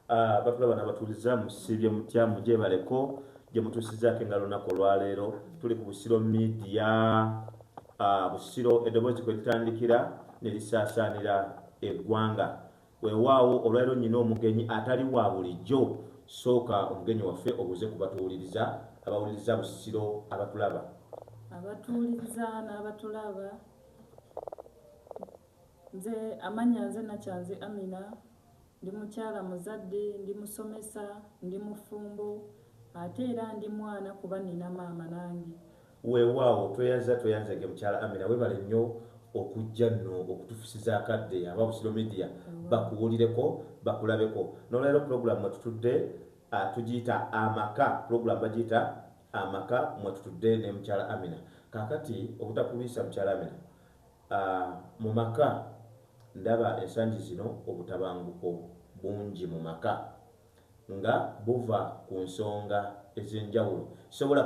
batulaba n'abatuuliza musibye mutya mujje baleko gye mutuusizaako engalo lunaku olwaleero tuli ku Busiro media Busiro eddoboozi kwe litandikira ne lisaasaanira eggwanga. Weewaawo olwaleero nnyina omugenyi atali wa bulijjo, sooka omugenyi waffe obuze kubatuuliriza abawuliriza Busiro abatulaba. Abatuuliriza n'abatulaba, nze amannya nze Nakyanzi Amina, ndi mukyala muzadde, ndi musomesa, ndi mufumbo, ate era ndi mwana kuba nina maama nange. Weewaawo tweyanzege mukyala Amina, webale nnyo okujja nno okutufusiza akadde aba Busiro media bakuwulireko bakulabeko. N'olwaleero pulogulaamu mwe tutudde tugiyita amaka, pulogulaamu bagiyita amaka mwe tutudde ne mukyala Amina. Kaakati obutakulwisa mukyala Amina, mu maka ndaba ensangi zino obutabanguko bungi mu maka nga buva ku nsonga ez'enjawulo. Sobola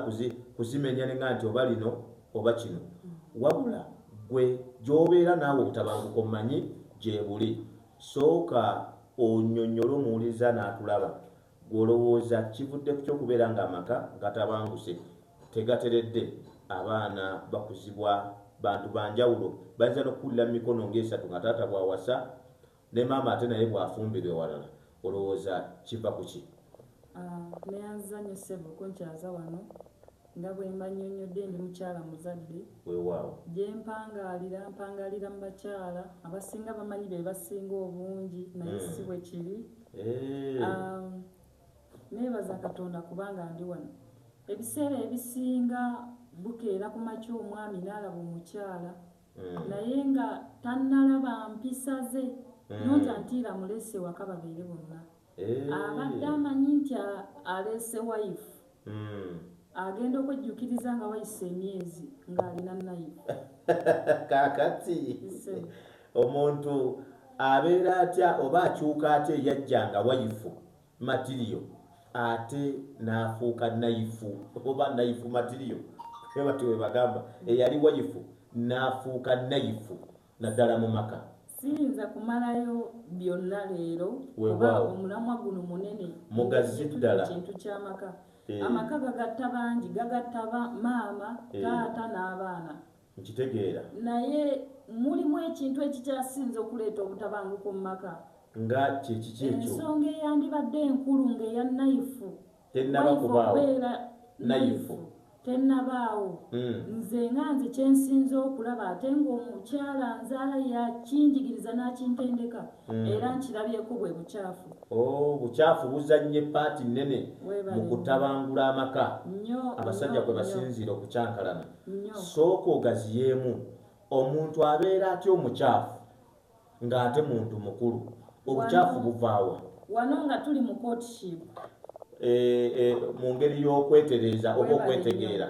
kuzimenya nenga nti oba lino oba kino, wabula gwe gy'obeera naawe obutabanguko mmanyi gye buli. Sooka onnyonnyole omuwuliriza n'atulaba, gw'olowooza kivudde ku ky'okubeera ng'amaka gatabanguse, tegateredde, abaana bakuzibwa bantu banjawulo, bayinza n'okukulira mu mikono ng'esatu nga taata bw'awasa ne maama ate naye bw'afumbirwa ewalala. Olowooza kiva ku ki? Neyanzanyo ssebo kunkyaza wano nga bwe mbannyonnyodde, ndi mukyala muzadde. Weewaawo gye mpangaalira mu bakyala abasinga bamanyi be basinga obungi, naye si bwe kiri. Neebaza Katonda kubanga ndi wano. Ebiseera ebisinga bukeera ku makya omwami n'alaba omukyala naye nga tannalaba mpisa ze, nonti antiira mulese waka babeere bonna. Abadde amanyi nti alese wayifu, agenda okwejjukiriza nga wayise emyezi ng'alina nayifu. Kaakati omuntu abeera atya oba akyuka ate yajjanga wayifu matiriyo ate n'afuuka nayifu oba nayifu matiriyo, bati we bagamba eyali wayifu n'afuuka nayifu naddala mu maka. Siyinza kumalayo byonna leero oba omulamwa guno munene mugazi ddala kintu ky'amaka. Amaka gagatta bangi, gagatta maama, taata n'abaana. Nkitegeera. Naye mulimu ekintu ekikyasinze okuleeta obutabanguko mu maka. Nga kiki ekyo? Ensonga eyandibadde enkulu ng'eya nayifu. Tennaba kubaawo nayifu tennabaawo. Nze kye nsinze okulaba ate ng'omukyala nzaala yakinjigiriza n'akintendeka era nkirabyeko bwe bukyafu. Bukyafu buzannye paati nnene mu kutabangula amaka. Abasajja kwe basinziira okukyankalana. Sooka ogaziyeemu, omuntu abeera atya omukyafu ng'ate muntu mukulu? Obukyafu buvaawa wano nga tuli mu courtship, mu ngeri y'okwetereza oba okwetegeera.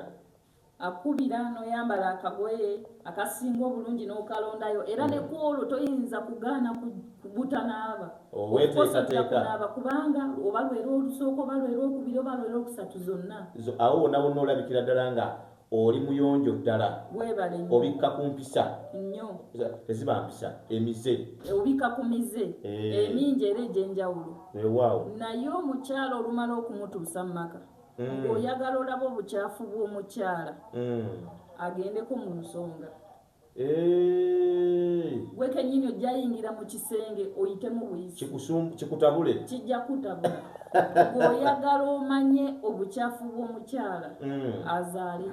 Akubira n'oyambala akagoye akasinga obulungi n'okalondayo, era ne kwolwo toyinza kugaana kubutanaaba weteekateeka kubanga oba lwera olusooka oba lwera okubiri oba lwera okusatu zonna awo wonna wonna olabikira ddala nga oli muyonjo ddala. Obikka ku mpisa nnyo, teziba mpisa, emize obikka ku mize emingi era egy'enjawulo. Weewaawo naye omukyala olumala okumutuusa mu maka ng'oyagala olaba obukyafu bw'omukyala agendeko mu nsonga. Gwe kennyini ojja yingira mu kisenge oyitemu buyisi kikutabule, kijja kutabula. Ng'oyagala omanye obukyafu bw'omukyala azaale.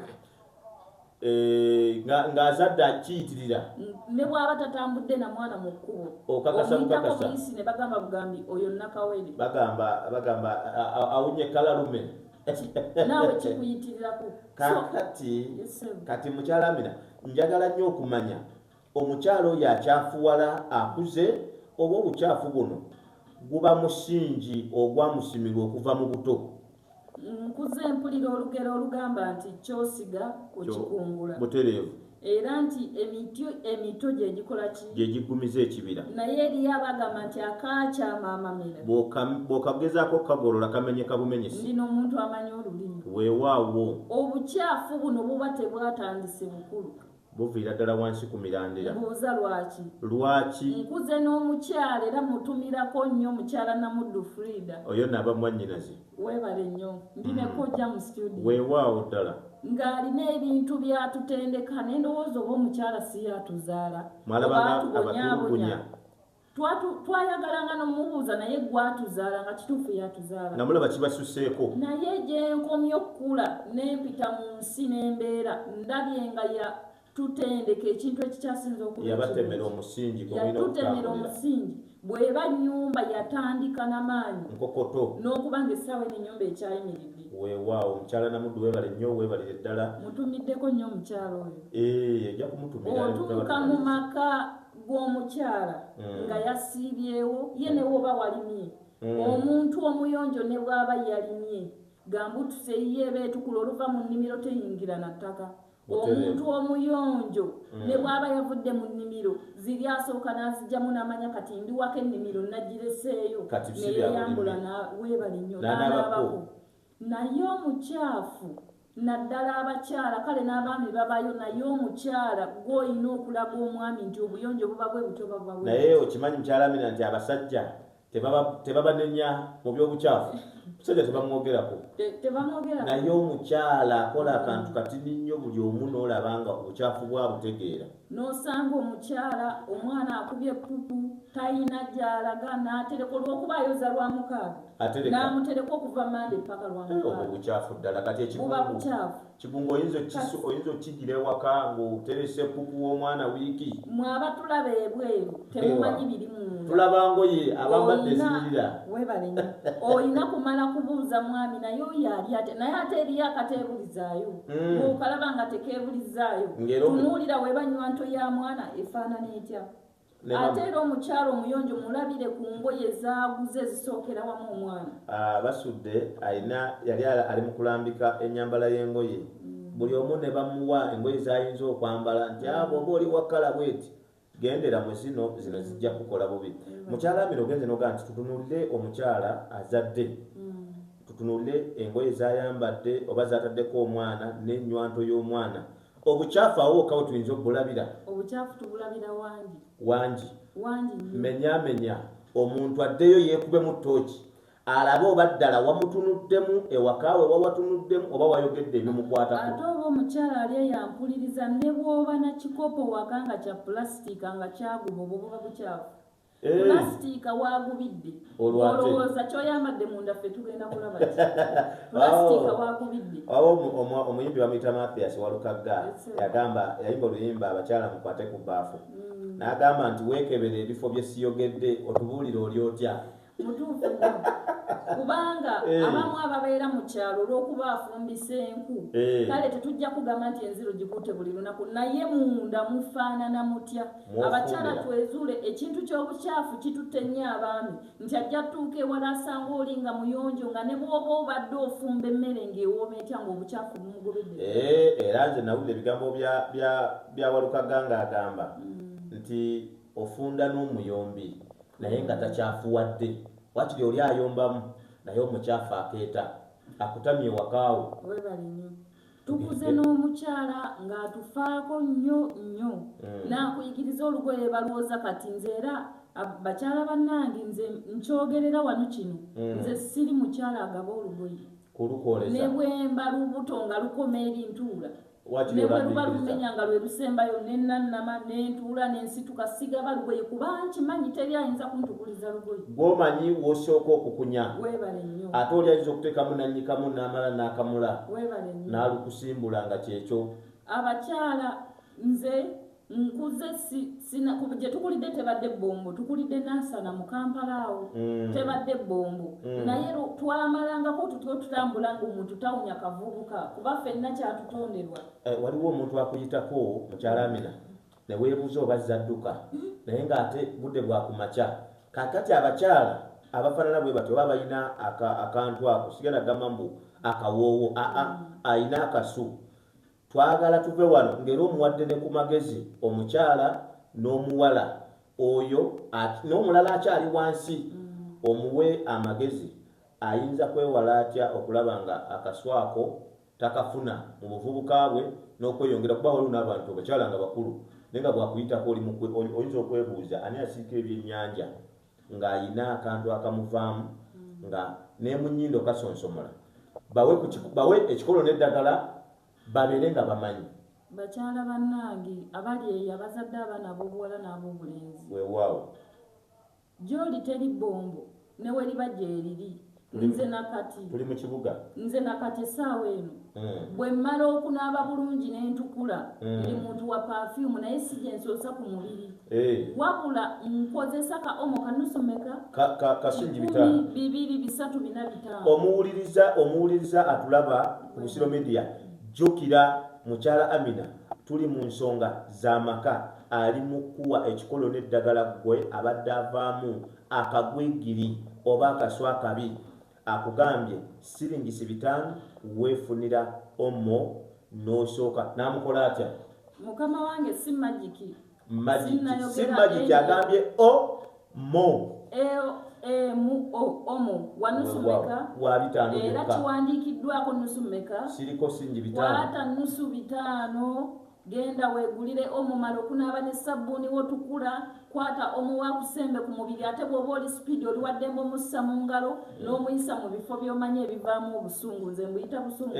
Ng'azadde akiyitirira ne bw'aba tatambudde na mwana mu kkubo okakasa bukakasa buyisi ne bagamba bugambi oyo nakawere bagamba awunye kalalume naawe kikuyitirirako. Kati mukyala Amina, njagala nnyo okumanya omukyala oyo akyafuwala akuze oba obukyafu buno guba musingi ogwamusimirwa okuva mu buto? Nkuze mpulira olugero olugamba nti kyosiga okikungula. Butereevu. Era nti emito gye gikola ki? Gye gigumiza ekibira. Naye eriyo abagamba nti akakyamaamamira bw'okagezaako okukagolola kamenyeka bumenyesi. Ndina omuntu amanyi olulimi. Weewaawo obukyafu buno buba tebwatandise bukulu. buviira ddala wansi ku mirandira. Mbuuza Lwaki? Nkuze n'omukyala era mutumirako nnyo mukyala Namuddu Frida. Oyo naba mwannyinaze. Weebale nnyo. Ndi ne kojja mu studio. Weewaawo ddala. Ng'alina ebintu by'atutendeka ne ndowooza oba omukyala si yatuzaala. Mwalabanga abatulugunya. Twayagalanga n'omubuuza naye gwatuzaala nga kituufu yatuzaala. Namulaba kibasuseeko. Naye gye nkomye okkula n'empita mu nsi n'embeera ndabye nga yatutendeka ekintu ekikyasinza okuba yabatemera omusingi yatutemera omusingi bw'eba nnyumba yatandika n'amaanyi nkokoto n'okuba ng'essaawa eno ennyumba ekyayimiridde. Weewaawo omukyala Namuddu weebale nnyo weebalire ddala. Mutumiddeko nnyo omukyala oyo. Ejja kumutumira. Otuuka mu maka g'omukyala nga yasiibyewo ye ne woba walimye omuntu omuyonjo ne bw'aba yalimye gambutuse ye beetukula oluva mu nnimiro teyingira na ttaka. Omuntu omuyonjo ne bw'aba yavudde mu nnimiro ziri asooka n'azigyamu n'amanya kati ndi wako ennimiro nagireseeyo neyeyambula weebale nnyo n'anaabako. Naye omukyafu naddala abakyala kale n'abaami babayo naye omukyala gw'olina okulaga omwami nti obuyonjo buba bwe buto baba bwe. Naye okimanyi mukyala Amina nti abasajja tebabanenya mu by'obukyafu. Omusajja tebamwogerako. Naye omukyala akola akantu katini nnyo buli omu n'olaba nga obukyafu bwabutegeera. N'osanga omukyala omwana akubye eppupu talina gy'alaga n'atereka olw'okuba ayoza lwa mukaaga n'amutereka okuva Mande ppaka lwa mukaaga. Obukyafu ddala kati ekibungo oyinza okkigira ewaka ng'oteresa eppupu w'omwana wiiki. Mmwe abatulaba ebweru temumanyi biri munda. Tulaba ngoye abambadde ezibirira. Weebale nnyo. Olina kumala kubuuza mwami naye oyo ali ate naye ate eriyo akateebulizaayo. Bw'okalaba nga tekeebulizaayo tunuulira weeba nnywanto ya mwana efaanana etya. Ate era omukyala omuyonjo mulabire ku ngoye zaaguze zisookera wamu omwana. Basudde yali ali mu kulambika ennyambala y'engoye. Buli omu ne bamuwa engoye z'ayinza okwambala nti bw'oba oli wakala bweti gendera mu zino zijja kukola bubi. Mukyala Amina ogenze n'ogaa nti tutunuulire omukyala azadde. Tutunuulire engoye z'ayambadde oba z'ataddeko omwana n'ennywanto y'omwana. Obukyafu awo wokka tuyinza okubulabira. Obukyafu tubulabira wangi. Menya omuntu addeyo yeekube mu ttooki alabe oba ddala wamutunuddemu ewakaawe wawatunuddemu oba wayogedde ebimukwatako. Ate oba omukyala ali eyampuliriza ne bw'oba na kikopo waka nga kya pulasitiika nga kyaguba oba buba bukyafu. Pulasitiika waagubidde olowooza kyoyambadde munda ffe tugenda kulaba ki? Pulasitiika waagubidde. Omuyimbi bamuyita Mathias Walukagga yayimba oluyimba abakyala mukwate ku bbaafu n'agamba nti weekebera ebifo bye siyogedde otubuulire oli otya. Mutuufu nnyo kubanga abamu ababeera mu kyalo olw'okuba afumbisa enku kale tetujja kugamba nti enziro gikutte buli lunaku naye munda mufaanana mutya. Abakyala twezuule ekintu ky'obukyafu kitutte nnyo abaami nti ajja tuuka ewala asanga oli nga muyonjo nga ne bw'oba obadde ofumba emmere ng'ewooma etya ng'obukyafu bumugobedde. Era nze nawulira ebigambo bya Walukagga ng'agamba nti ofunda n'omuyombi naye nga takyafuwadde wakiri oli ayombamu naye omukyafu akeeta akutamye wakaawo. Weebale nnyo. Tukuze n'omukyala ng'atufaako nnyo n'akuyigiriza olugoye balwoza kati nze era bakyala bannange nze nkyogerera wano kino nze siri mukyala agaba olugoye ne bwemba lubuto nga lukoma eri ntuula ne bwe luba lumenya nga lwe lusembayo nenannama nentuula nensituka sigaba lugoye kuba nkimanyi teri ayinza kuntukuliza lugoye. Gw'omanyi w'osooka okukunya. Weebale nnyo. Ate oli ayinza okuteekamu nannyikamu n'amala n'akamula. Weebale nnyo. N'alukusimbula nga kyekyo. Abakyala nze nkuze gye tukulidde tebadde bombo tukulidde Nansana mu Kampala awo tebadde bombo naye twamalangako tutyo tutambula ng'omuntu tawunya kavubuka kuba ffenna kyatutonderwa. Waliwo omuntu akuyitako mukyala Amina ne weebuuza oba zadduka naye ng'ate budde bwa kumakya kakati abakyala abafaanana bwe batyo oba balina akantu ako sigenda gamba mbu akawoowo ayina akasu. Twagala tuve wano ng'era omuwadde ne ku magezi omukyala n'omuwala oyo n'omulala akyali wansi omuwe amagezi ayinza kwewala atya okulaba nga akaswako takafuna mu buvubuka bwe n'okweyongera kuba waliwo n'abantu abakyala nga bakulu naye nga bwakuyitako oyinza okwebuuza ani asiika ebyennyanja ng'ayina akantu akamuvaamu nga ne mu nnyindo kasonsomola bawe ekikolo n'eddagala babeere nga bamanyi bakyala bannange abali eyo abazadde abaana ab'obuwala n'ab'obulenzi weewaawo gy'oli teri bombo ne we liba gyeriri nze nakati tuli mu kibuga nze nakati essaawa eno bwe mmala okunaaba bulungi ne ntukula ndi muntu wa perfume naye si gye nsoosa ku mubiri wabula nkozesa ka omo kanusomeka kasingi 5 2 3 4 5 omuwuliriza atulaba ku Busiro Media jjukira mukyala Amina tuli mu nsonga z'amaka ali mu kuwa ekikolo n'eddagala gwe abadde avaamu akagwigiri oba akaswa kabi akugambye siringisi 5 weefunira omo n'osooka n'amukola atya mukama wange si magiki si magiki agambye omo omo wanusumeka wa 5 era kiwandiikiddwako nusumeka siriko singi 5 wata nusu 5 genda weegulire omo mala okunaaba ne sabbuuni wotukula kwata omo wakusembe ku mubiri ate bw'oba oli sipiidi oliwaddembe omussa mu ngalo n'omuyisa mu bifo by'omanyi ebivaamu obusungu nze mbuyita busungu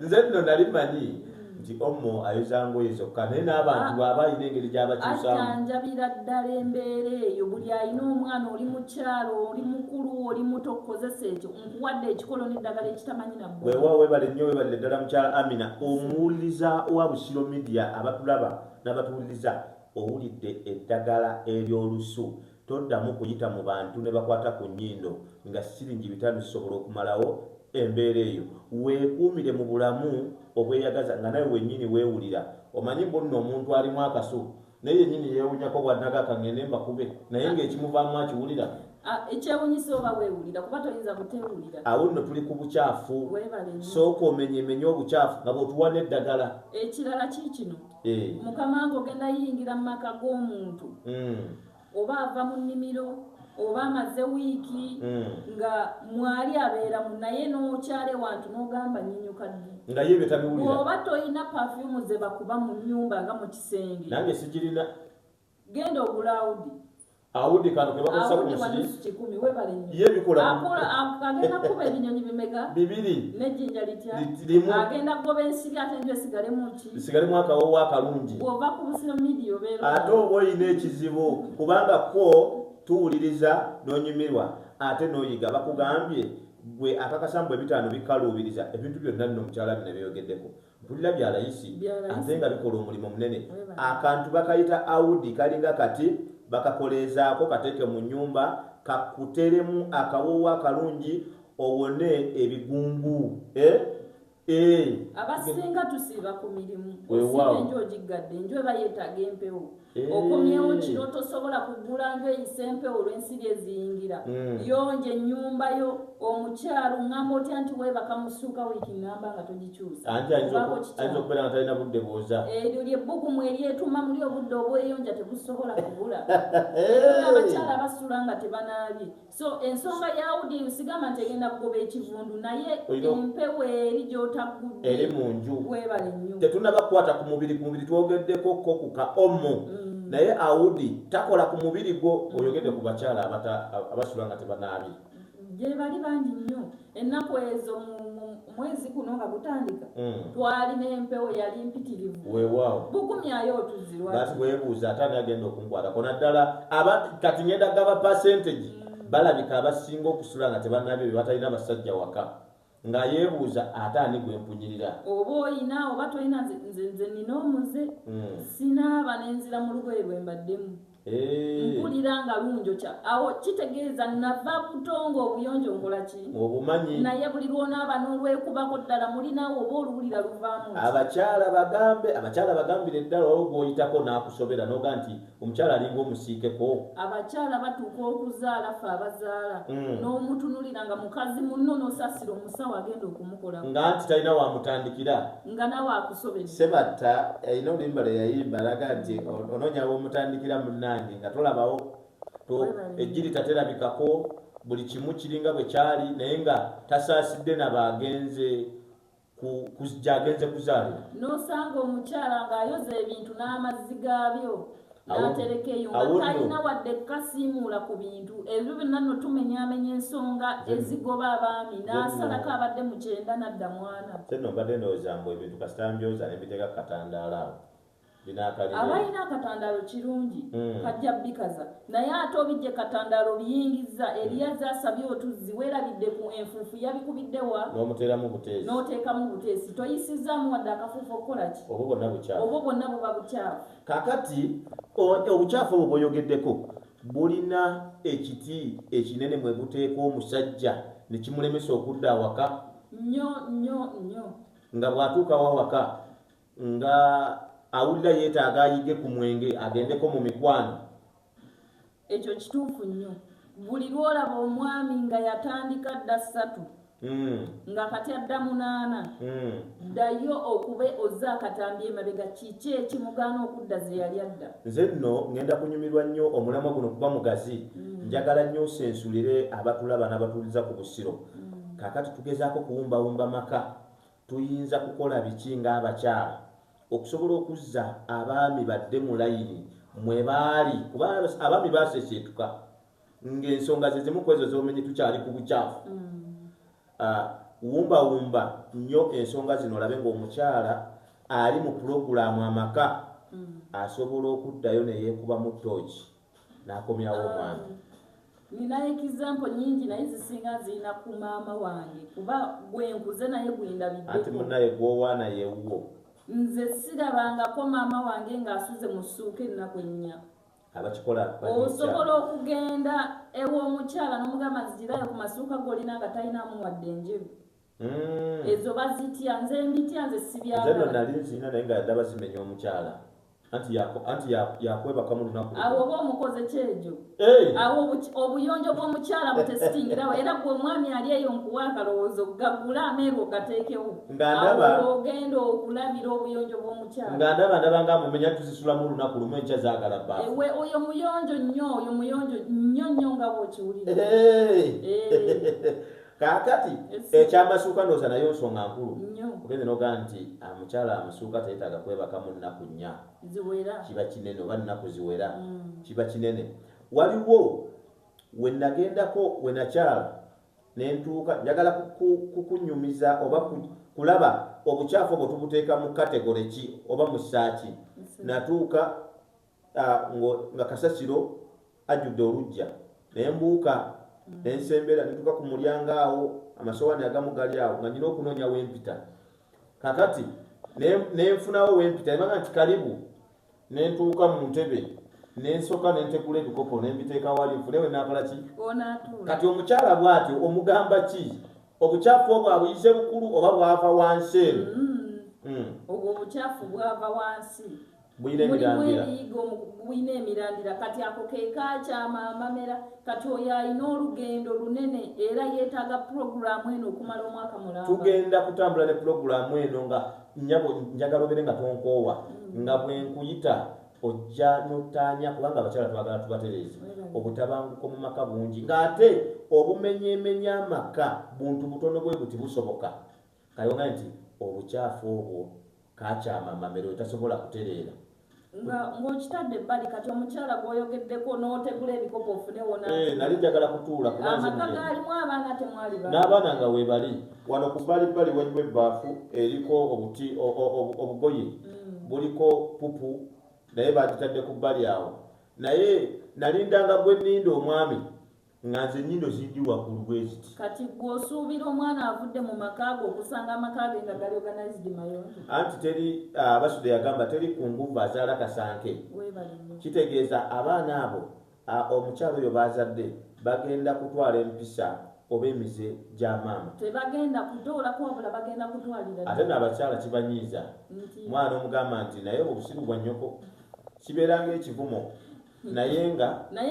nze nno nali manyi nti omo ayoza ngoye zokka naye n'abantu bw'aba alina engeri gy'abakyusaamu ajjanjabira ddala embeera eyo buli alina omwana oli mu kyalo oli mukulu oli muto okukozesa ekyo nkuwadde ekikolo n'eddagala ekitamanyi nabbo weewaawo webale nnyo webalire ddala mukyala Amina omuwuliriza wa Busiro Media abatulaba n'abatuwuliriza owulidde eddagala ery'olusu toddamu kuyita mu bantu ne bakwata ku nnyindo nga siringi 5 zisobola okumalawo embeera eyo weekuumire mu bulamu obweyagaza nga nawe wennyini weewulira omanyi mbonno omuntu alimu akasu naye yennyini yeewunyako bw'annaga kangende mbakube naye ng'ekimuvaamu akiwulira ekyewunyisa oba weewulira kuba toyinza kuteewulira awo nno tuli ku bukyafu sooka omenyemenye obukyafu nga bw'otuwa n'eddagala ekirala kiikino mukama wange ogenda yingira mu maka g'omuntu oba ava mu nnimiro oba amaze wiiki nga mwali abeera mu naye n'okyale wantu n'ogamba nyinyuka ddi nga ye betabiwulira oba toyina perfume ze bakuba mu nnyumba nga mu kisenge nange sigirina genda ogulawudi awudi kano ke bakozesa ku musiri 10 webale nnyo ye bikola agenda kuba ebinyonyi bimeka 2 n'ejjinja litya agenda kugoba ensiri ate njo sigalemu akawowo akalungi bw'ova ku Busiro Media obeera ate oba olina ekizibu kubanga ko tuwuliriza n'onyumirwa ate n'oyiga bakugambye gwe akakasambwe 5 bikaluubiriza ebintu byonna nno mukyala bino byogeddeko mpulira bya layisi ate nga bikola omulimu munene akantu bakayita awudi kalinga kati bakakoleezaako kateeke mu nnyumba kakuteremu akawowo akalungi owone ebigungu abasinga tusiiba ku mirimu osiiba enju ogiggadde enju eba yeetaaga empewo okomyewo kiro tosobola kugula nju eyisa empewo olw'ensiri eziyingira yonja ennyumba yo omukyalo ŋŋamba otya nti weebaka musuuka wiiki ŋŋamba nga togikyusa ayinza okubeera nga talina budde bwoza eryo lyebbugumu eryetuma muli obudde obweyonja tebusobola kubula abakyala basula nga tebanaabye so ensonga yawudi sigamba nti egenda kugoba ekivundu naye empewo eri gy'otagudde eri mu nju weebale nnyo tetunaba kukwata ku mubiri twogeddeko ko ku ka omo naye awudi takola ku mubiri gwo oyogedde ku bakyala abasula nga tebanaabye gye bali bangi nnyo ennaku ezo mwezi guno nga gutandika twalina empewo yali mpitirivu weewaawo bukumyayo otuzirwati weebuuza ate ani agenda okunkwatako naddala kati ngenda gaba percentage balabika abasinga okusula nga tebanaabye bye batalina basajja waka nga yeebuuza ate ani gwempunyirira oba oyina oba tolina nze nina omuze sinaaba nenzira mu lugoye lwe mbaddemu mpulira nga lunjokya awo kitegeeza nava butongo obuyonjo nkola ki obumanyi naye buli lwonaaba n'olwekubako ddala mulinawo oba oluwulira luvaamu abakyala bagambire ddala olwo gwoyitako n'akusobera noga nti omukyala alinga omusiikeko abakyala batuuka okuzaala fe abazaala n'omutunulira nga mukazi munno n'osasira omusawo agenda okumukola nga nti talina wamutandikira nga nawe akusobedde sebatta erina oluyimba lwe yayimba alaga nti onoonya womutandikira munnange nga tolabawo ejjiri taterabikako buli kimu kiringa bwe kyali naye nga tasaasidde nabaagenze gyagenze kuzaalira. N'osanga omukyala ng'ayoza ebintu n'amazzi gaabyo n'atereka eyo nga talina wadde kasiimuula ku bintu ebyo byonna nno tumenyaamenya ensonga ezigoba abaami n'asalako abadde mu 9 n'adda mwana. Nno mbadde ndowooza mbu ebintu kasita mbyoza ne mbiteeka ku katandaalo awo abalina akatandaalo kirungi kajja bikaza naye ate obijje katandaalo biyingiza eriyaza asabye otuzzi weerabidde ku enfuufu yabikubiddewa n'omuteeramu buteesi n'oteekamu buteesi toyisizaamu wadde akafuufu okukola ki obwo bwonna buba bukyafu. Kaakati obukyafu obwo bw'oyogeddeko bulina ekiti ekinene mwe buteeka omusajja ne kimulemesa okudda awaka nnyo nga bw'atuukawo awaka nga awulira yeetaaga ayige ku mwenge agendeko mu mikwano. Ekyo kituufu nnyo. Buli lwolaba omwami nga yatandika dda 3 nga kati adda 8 ddayo okube ozza akatambi emabega kiki ekimugaana okudda ze yali adda. Nze nno ngenda kunyumirwa nnyo omulamwa guno kuba mugazi njagala nnyo osensulire abatulaba n'abatuuliza ku Busiro. Kaakati tugezaako kuwumbawumba maka tuyinza kukola biki ng'abakyala okusobola okuzza abaami badde mu layini mwe baali kuba abaami baseseetuka ng'ensonga ze zimu ku ezo z'omenye tukyali ku bukyafu. Wumbawumba nnyo ensonga zino olabe ng'omukyala ali mu pulogulaamu amaka asobola okuddayo ne yeekubamu ttooki n'akomyawo omwami. Nina ekizampo nyingi naye zisinga zirina ku maama wange kuba gwe nkuze naye gwindabiddeko. Anti munnaye gw'owaana yeewuwo. Nze sirabangako maama wange ng'asuze mu ssuuka ennaku ennya. Abakikola osobola okugenda ew'omukyala n'omugamba nzigirayo ku masuuka g'olina nga talinamu wadde enjeru. Ezo bazitya nze mbitya nze sibyagala. Nze nno nali nzirina naye nga yaddaba zimenya omukyala. Anti yakwebakamu lunaku. Awo oba omukoze kyejo. Awo obuyonjo bw'omukyala butesitingirawo era gwe omwami ali eyo nkuwa akalowoozo gaggula ameeru ogateekewo. Awo ogenda okulabira obuyonjo bw'omukyala. Nga ndaba nga mumenya tuzisulamu olunaku lumu enkya zaagala baafu. Oyo muyonjo nnyo nga bw'okiwulira. Kaakati ekyamasuuka ndowooza nayo nsonga nkulu. Ogenze n'ogaa nti omukyala amasuuka teetaaga kwebakamu nnaku 4. Kiba kinene oba nnaku ziwera. Kiba kinene. Waliwo we nagendako we nakyala ne ntuuka njagala kukunyumiza oba kulaba obukyafu obwo tubuteeka mu kategore ki oba mu ssaaki. Natuuka nga kasasiro ajjudde olujja ne mbuuka nensembera nituuka ku mulyango awo amasowaani agamu gali awo nga nina okunoonya wempita. Kakati nenfunawo wempita nemanga nti kalibu nentuuka mu ntebe nensooka nentegula ebikopo nembiteeka wali nfune we nakola ki. Kati omukyala bw'atyo omugamba ki obukyafu obwo abuyise bukulu oba bwava wansi eno. Obwo obukyafu bwava wansi buyina emirandira kati ako ke kakyama amamera kati oyo alina olugendo lunene era yeetaaga pulogulaamu eno okumala omwaka mulamba. Tugenda kutambula ne pulogulaamu eno nga njagala obere nga tonkoowa nga bwe nkuyita ojja notaanya kubanga abakyala twagala tubatereeze obutabanguko mu maka bungi ng'ate obumenyemenya amaka buntu butono bwe buti busoboka. Kayonga nti obukyafu obwo kakyama amamera etasobola kutereera. Ng'okitadde ebbali kati omukyala gw'oyogeddeko n'otegula ebikopo ofune wona. Nali njagala kutuula amaka gaalimu abaana temwali bali. N'abaana nga weebali wano ku bbalibbali waliwo ebbaafu eriko obuti obugoye buliko pupu naye bagitadde ku bbali awo. Naye nalindanga gwe nninda omwami nga nze ennyindo zindi waggulu bwe ziti. Kati gw'osuubira omwana avudde mu maka ge okusanga amaka ge nga gali organized mayonjo. Anti teri Basude yagamba teri ku nguvu azaala kasanke. Kitegeeza abaana abo omukyalo oyo bazadde bagenda kutwala empisa oba emize gya maama. Tebagenda kutoolako wabula bagenda kutwalira. Ate n'abakyala kibanyiiza. Mwana omugamba nti naye obusiru bwa nnyoko kibeeranga ekivumo. naye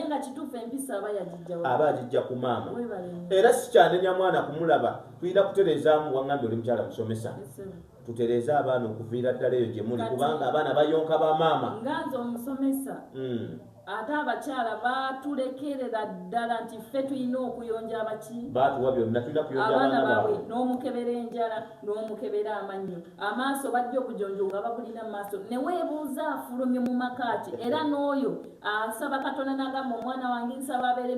nga kituufu empisa aba agijja ku maama. Era si kyanenya mwana kumulaba, tulina kutereezaamu wangambye oli mukyala musomesa. Tutereeze abaana okuviira ddala eyo gye muli kubanga abaana bayonka ba maama. Nga nze omusomesa ate abakyala batulekerera ddala nti ffe tulina okuyonja abaki batuwa byonna tulina kuyonja abaana baabwe n'omukebera enjala n'omukebera amannyo amaaso bajja okujonjo nga babulina mu maaso ne weebuuza afulumye mu makaati era n'oyo asaba katonda n'agamba omwana wange nsaba abeere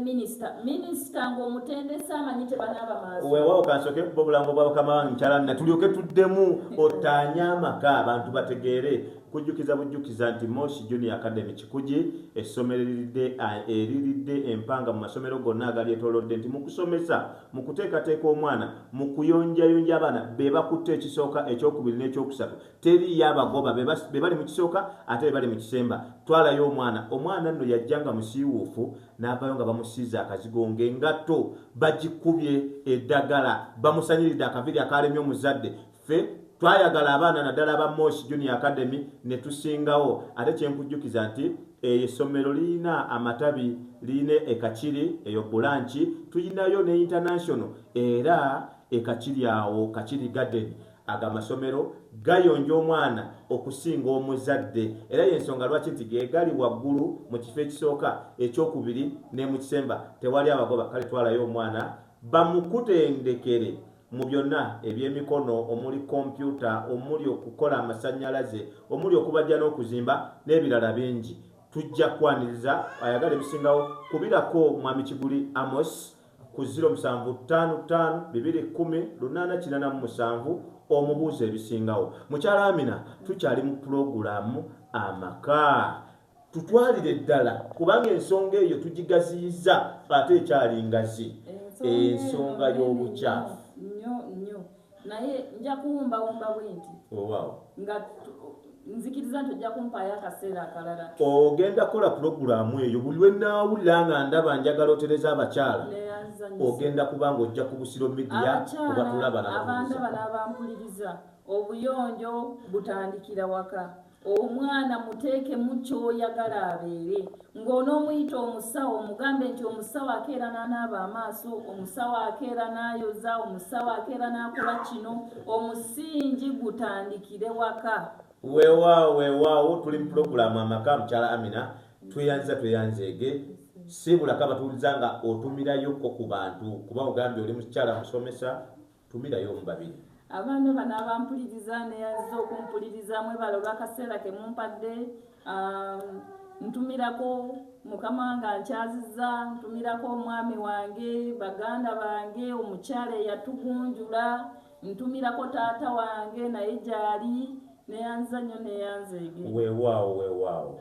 minisita ng'omutendesa amanyi tebanaaba maaso weewaawo kansooke kuba obulango bwa bakama wange mukyala nna tulyoke tuddemu ottaanye amaka abantu bategeere kujjukiza bujjukiza nti Moshi Junior Academy Kikugi essomero eriridde empanga mu masomero gonna agali etolodde nti mu kusomesa mu kuteekateeka omwana mu kuyonjayonja abaana be bakutte ekisooka ekyokubiri n'ekyokusatu teriyo abagoba be bali mu kisooka ate be bali mu kisemba twalayo omwana nno yajjanga musiiwuufu n'avayo nga bamusiiza akazigo ng'engatto bagikubye eddagala bamusanyiridde akaviri akalemye omuzadde ffe twayagala abaana naddala aba Moshi Junior Academy ne tusingawo ate kyenkujjukiza nti essomero lirina amatabi lirina ekakiri eyo bulanchi tulinayo ne international era ekakiri awo Kakiri Garden amasomero gayonja omwana okusinga omuzadde era yensonga lwaki nti gegali waggulu mu kifo ekisooka ekyokubiri ne mu kisemba tewali abagoba kale twalayo omwana bamukutendekere mu byonna ebyemikono omuli kompyuta omuli okukola amasannyalaze omuli okubajja n'okuzimba n'ebirala bingi tujja kwaniriza ayagala ebisingawo kubirako mwami Kiguli Amos ku 0755210887 omubuuzo ebisingawo mukyala Amina tukyali mu pulogulaamu amaka tutwalire ddala kubanga ensonga eyo tugigaziyiza ate ekyali ngazi ensonga y'obukyafu nnyo naye nja kuwumbawumba bwenti nga nzikiriza nti ojja kumpaayo akaseera akalala ogenda kukola pulogulaamu eyo buli lwe naawulira nga ndaba njagala otereza abakyala ogenda kubanga ojja ku Busiro Media kuba tulaba abandaba n'abampuliriza obuyonjo butandikira waka omwana muteekemu kyoyagala abeere ng'onoomuyita omusawo omugambe nti omusawo akeera n'anaaba amaaso omusawo akeera n'ayoza omusawo akeera n'akola kino omusingi gutandikire waka weewaawo tuli mu pulogulaamu amaka mukyala Amina tweyanzeege sibulako abatuuliza nga otumirayoko ku bantu kuba ogambye oli mukyala musomesa tumirayo mu babiri abaana bano abampuliriza neyaza okumpuliriza mwebala olw'akaseera kemumpadde ntumirako mukama wange ankyaziza ntumirako omwami wange baganda bange omukyala eyatugunjula ntumirako taata wange naye gyali neyanza nnyo neyanzeege weewaawo